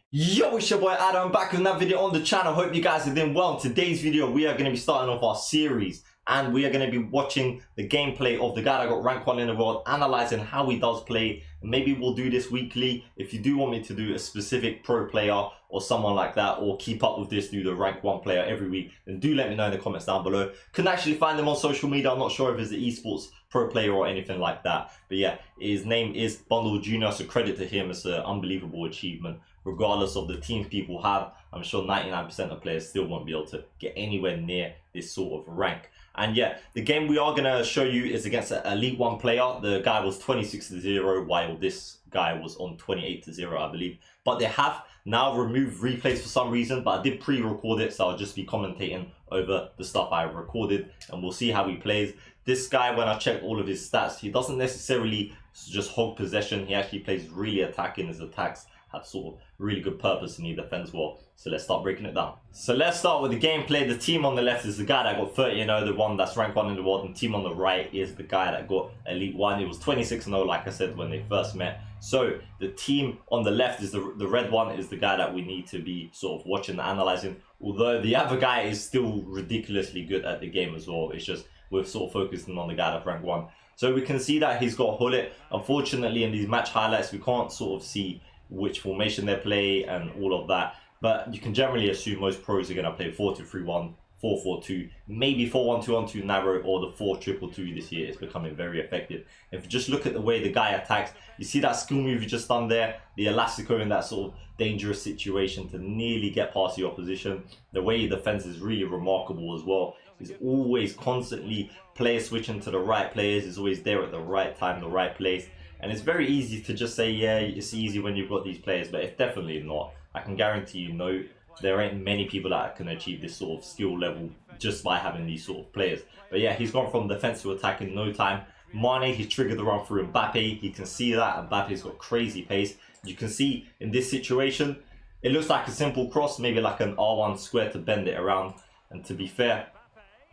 Yo, it's your boy Adam, back with another video on the channel. Hope you guys are doing well. In today's video, we are going to be starting off our series and we are going to be watching the gameplay of the guy that got rank 1 in the world, analyzing how he does play. Maybe we'll do this weekly. If you do want me to do a specific pro player or someone like that, or keep up with this, do the rank 1 player every week, then do let me know in the comments down below. Couldn't actually find him on social media. I'm not sure if it's the esports pro player or anything like that. But yeah, his name is Bundle Jr., so credit to him. It's an unbelievable achievement. Regardless of the teams people have, I'm sure 99% of players still won't be able to get anywhere near this sort of rank. And yeah, the game we are going to show you is against an Elite 1 player. The guy was 26-0, while this guy was on 28-0, I believe. But they have now removed replays for some reason, but I did pre-record it, so I'll just be commentating over the stuff I recorded, and we'll see how he plays. This guy, when I checked all of his stats, he doesn't necessarily just hold possession. He actually plays really attacking. His attacks have sort of really good purpose and he defends well. So let's start breaking it down. So let's start with the gameplay. The team on the left is the guy that got 30-0, the one that's rank 1 in the world, and the team on the right is the guy that got Elite 1. It was 26-0, like I said, when they first met. So the team on the left is the red one, is the guy that we need to be sort of watching and analyzing. Although the other guy is still ridiculously good at the game as well. It's just we're sort of focusing on the guy that's rank 1. So we can see that he's got Hullet. Unfortunately, in these match highlights, we can't sort of see which formation they play and all of that, but you can generally assume most pros are going to play 4-2-3-1, 4-4-2, maybe 4-1-2-1-2 narrow, or the 4-2-2-2 this year is becoming very effective. If you just look at the way the guy attacks, you see that skill move you just done there, the elastico in that sort of dangerous situation to nearly get past the opposition. The way he defends is really remarkable as well. He's always constantly player switching to the right players, he's always there at the right time, the right place. And it's very easy to just say, yeah, it's easy when you've got these players, but it's definitely not. I can guarantee you, no, there ain't many people that can achieve this sort of skill level just by having these sort of players. But yeah, he's gone from defense to attack in no time. Mane, he's triggered the run through Mbappe. He can see that. Mbappe's got crazy pace. You can see in this situation, it looks like a simple cross, maybe like an R1 square to bend it around. And to be fair,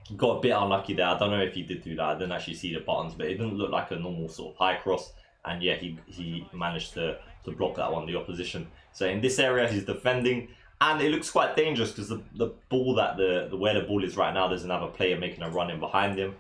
he got a bit unlucky there. I don't know if he did do that. I didn't actually see the buttons, but it didn't look like a normal sort of high cross. And yeah, he managed to block that one, the opposition. So in this area, he's defending. And it looks quite dangerous because the ball that where the ball is right now, there's another player making a run in behind him,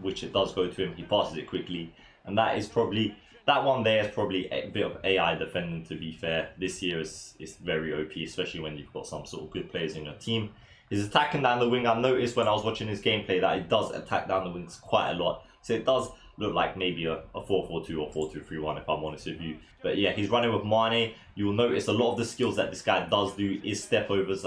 which it does go to him. He passes it quickly. And that is probably, that one there is probably a bit of AI defending, to be fair. This year is very OP, especially when you've got some sort of good players in your team. He's attacking down the wing. I noticed when I was watching his gameplay that he does attack down the wings quite a lot. So it does look like maybe a 4-4-2 or 4-2-3-1 if I'm honest with you. But yeah, he's running with Mane. You will notice a lot of the skills that this guy does do is step overs.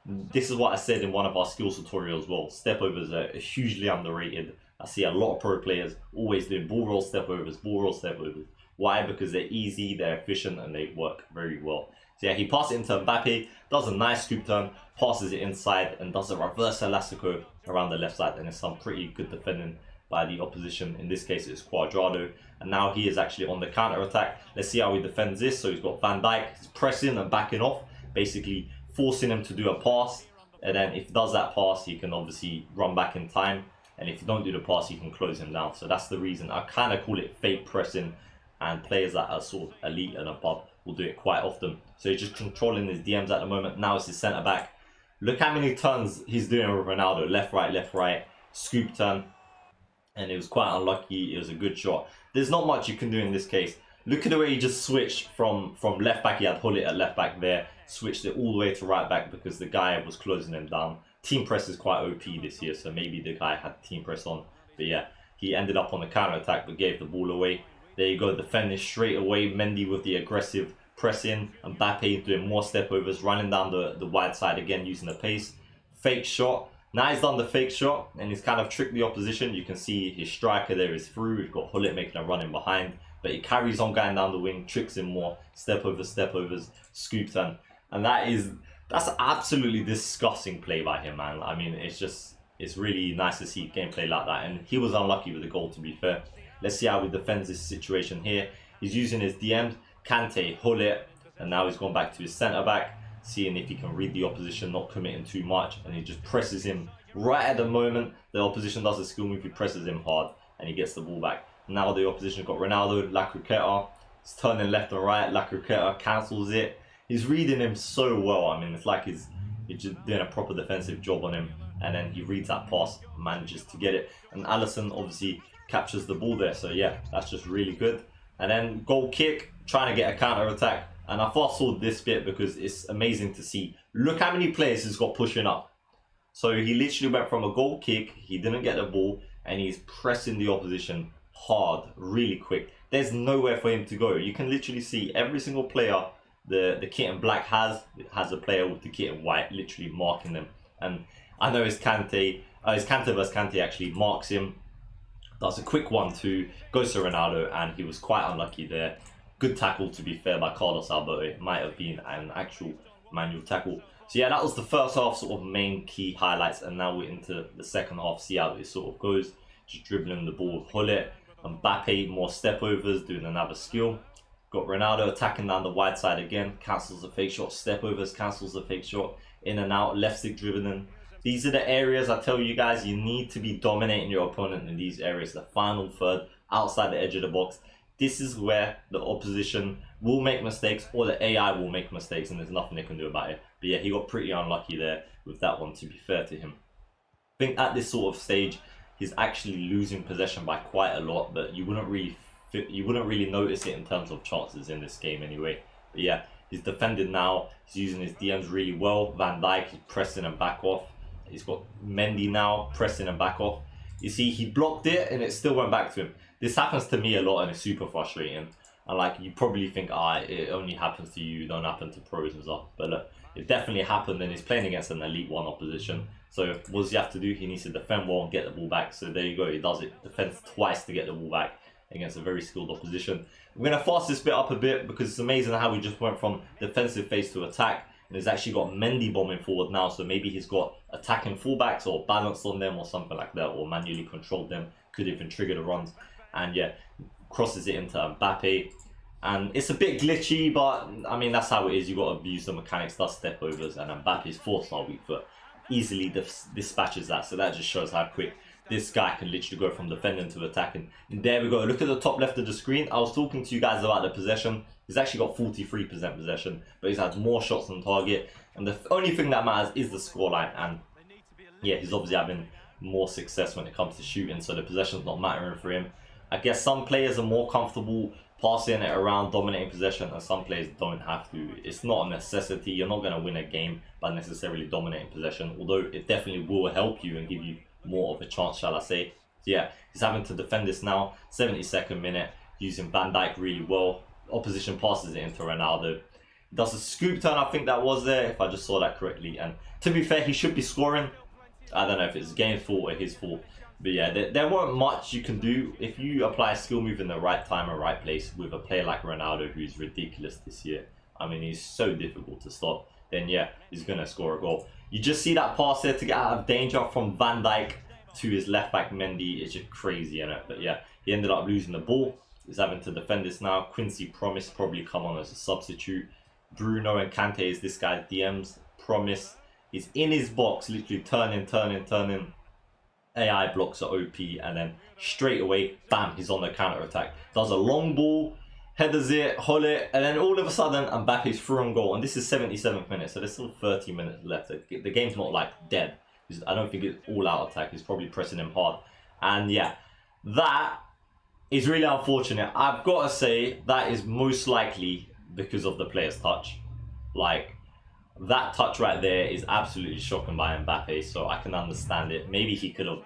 This is what I said in one of our skills tutorials as well. Step overs are hugely underrated. I see a lot of pro players always doing ball roll step overs, ball roll step overs. Why? Because they're easy, they're efficient, and they work very well. So yeah, he passes it into Mbappe, does a nice scoop turn, passes it inside, and does a reverse elastico around the left side. And it's some pretty good defending by the opposition. In this case, it's Cuadrado, and now he is actually on the counter attack. Let's see how he defends this. So he's got Van Dijk, he's pressing and backing off, basically forcing him to do a pass. And then if he does that pass, he can obviously run back in time. And if you don't do the pass, you can close him down. So that's the reason I kind of call it fake pressing. And players that are sort of elite and above will do it quite often. So he's just controlling his DMs at the moment. Now it's his centre back. Look how many turns he's doing with Ronaldo. Left, right, scoop turn. And it was quite unlucky. It was a good shot. There's not much you can do in this case. Look at the way he just switched from left back. He had Hullet at left back there. Switched it all the way to right back because the guy was closing him down. Team press is quite OP this year, so maybe the guy had team press on. But yeah, he ended up on the counter attack but gave the ball away. There you go, defending straight away. Mendy with the aggressive press in. Mbappe doing more step overs, running down the wide side again using the pace. Fake shot. Now he's done the fake shot and he's kind of tricked the opposition. You can see his striker there is through. We've got Hullet making a run in behind, but he carries on going down the wing, tricks him more. Step overs, scoop turn. And that's absolutely disgusting play by him, man. I mean, it's really nice to see gameplay like that. And he was unlucky with the goal, to be fair. Let's see how he defends this situation here. He's using his DMs, Kante, Hullet, and now he's gone back to his centre back, seeing if he can read the opposition, not committing too much, and he just presses him right at the moment the opposition does a skill move. He presses him hard and he gets the ball back. Now the opposition got Ronaldo, La Croqueta, he's turning left and right. La Croqueta cancels it. he's reading him so well. I mean, it's like he's just doing a proper defensive job on him, and then he reads that pass, manages to get it, and Alisson obviously captures the ball there. So yeah, that's just really good. And then goal kick, trying to get a counter attack. And I fast forward this bit because it's amazing to see. Look how many players he's got pushing up. So he literally went from a goal kick, he didn't get the ball, and he's pressing the opposition hard, really quick. There's nowhere for him to go. You can literally see every single player the kit in black has a player with the kit in white literally marking them. And I know it's Kante versus Kante actually marks him. That's a quick 1-2, goes to Ronaldo, and he was quite unlucky there. Good tackle, to be fair, by Carlos Alberto. It might have been an actual manual tackle. So yeah, that was the first half sort of main key highlights, and now we're into the second half. See how it sort of goes. Just dribbling the ball with Hullet. Mbappe, more step overs, doing another skill. Got Ronaldo attacking down the wide side again. Cancels the fake shot, step overs, cancels the fake shot. In and out, left stick dribbling. These are the areas I tell you guys, you need to be dominating your opponent in these areas. The final third, outside the edge of the box. This is where the opposition will make mistakes, or the AI will make mistakes, and there's nothing they can do about it. But yeah, he got pretty unlucky there with that one, to be fair to him. I think at this sort of stage, he's actually losing possession by quite a lot, but you wouldn't really notice it in terms of chances in this game anyway. But yeah, he's defended now. He's using his DMs really well. Van Dijk is pressing him back off. He's got Mendy now pressing him back off. You see, he blocked it and it still went back to him. This happens to me a lot and it's super frustrating. And like, you probably think, it only happens to you, don't happen to pros and stuff. But look, it definitely happened, and he's playing against an Elite 1 opposition. So what does he have to do? He needs to defend well and get the ball back. So there you go, he does it. Defends twice to get the ball back against a very skilled opposition. We're going to fast this bit up a bit because it's amazing how we just went from defensive phase to attack. And he's actually got Mendy bombing forward now, so maybe he's got attacking fullbacks or balanced on them or something like that, or manually controlled them, could even trigger the runs. And yeah, crosses it into Mbappe. And it's a bit glitchy, but I mean, that's how it is. You got to abuse the mechanics, does step overs, and Mbappe's 4-star weak foot easily dispatches that. So that just shows how quick this guy can literally go from defending to attacking. And there we go. Look at the top left of the screen. I was talking to you guys about the possession. He's actually got 43% possession, but he's had more shots on target. And the only thing that matters is the scoreline. And yeah, he's obviously having more success when it comes to shooting, so the possession's not mattering for him. I guess some players are more comfortable passing it around, dominating possession, and some players don't have to. It's not a necessity. You're not going to win a game by necessarily dominating possession, although it definitely will help you and give you more of a chance, shall I say. So yeah, he's having to defend this now. 72nd minute, using Van Dijk really well. Opposition passes it into Ronaldo. Does a scoop turn, I think that was there, if I just saw that correctly. And to be fair, he should be scoring. I don't know if it's the game's fault or his fault. But yeah, there weren't much you can do. If you apply a skill move in the right time and right place with a player like Ronaldo, who's ridiculous this year. I mean, he's so difficult to stop. Then yeah, he's going to score a goal. You just see that pass there to get out of danger from Van Dijk to his left back Mendy. It's just crazy, you know. But yeah, he ended up losing the ball. He's having to defend this now. Quincy Promise probably come on as a substitute. Bruno and Kante is this guy's DMs. Promise is in his box, literally turning. AI blocks are OP, and then straight away, bam, he's on the counter attack. Does a long ball, headers it, hold it, and then all of a sudden, Mbappe's through on goal. And this is 77th minute, so there's still 30 minutes left. The game's not like dead. I don't think it's all out attack. He's probably pressing him hard. And yeah, that is really unfortunate. I've got to say, that is most likely because of the player's touch. Like, that touch right there is absolutely shocking by Mbappe, so I can understand it. Maybe he could have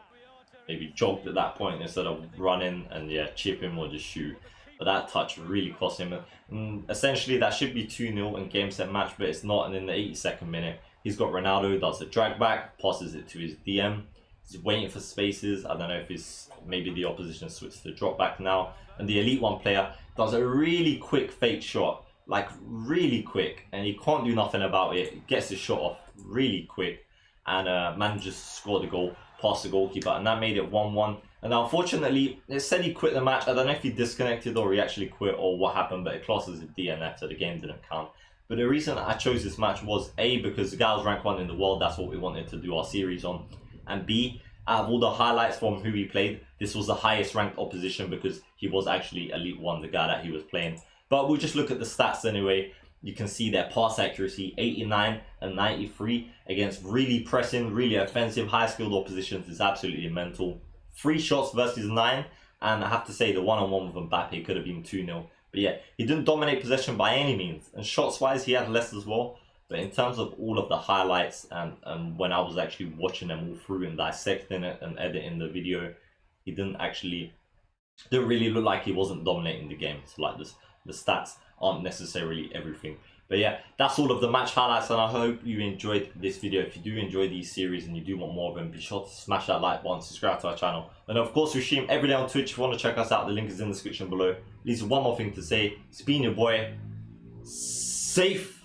jogged at that point instead of running and yeah, chip him or just shoot. But that touch really cost him. And essentially, that should be 2-0 in game set match, but it's not. And in the 82nd minute, he's got Ronaldo, does the drag back, passes it to his DM. He's waiting for spaces. I don't know if it's maybe the opposition switched to drop back now. And the Elite 1 player does a really quick fake shot. Like, really quick, and he can't do nothing about it. Gets his shot off really quick, and manages to score the goal, past the goalkeeper, and that made it 1-1. And unfortunately, it said he quit the match. I don't know if he disconnected or he actually quit or what happened, but it classes a DNF, so the game didn't count. But the reason I chose this match was A, because the guy was rank 1 in the world, that's what we wanted to do our series on, and B, out of all the highlights from who he played, this was the highest ranked opposition because he was actually Elite 1, the guy that he was playing. But we'll just look at the stats anyway. You can see their pass accuracy 89 and 93 against really pressing, really offensive, high skilled oppositions is absolutely mental. 3 shots versus 9, and I have to say the one-on-one with Mbappe could have been 2-0. But yeah, he didn't dominate possession by any means, and shots wise he had less as well. But in terms of all of the highlights and when I was actually watching them all through and dissecting it and editing the video, he didn't really look like he wasn't dominating the game. So like the stats aren't necessarily everything. But yeah, that's all of the match highlights, and I hope you enjoyed this video. If you do enjoy these series and you do want more of them, be sure to smash that like button, subscribe to our channel. And of course, we stream every day on Twitch. If you want to check us out, the link is in the description below. Leaves one more thing to say. It's been your boy. Safe.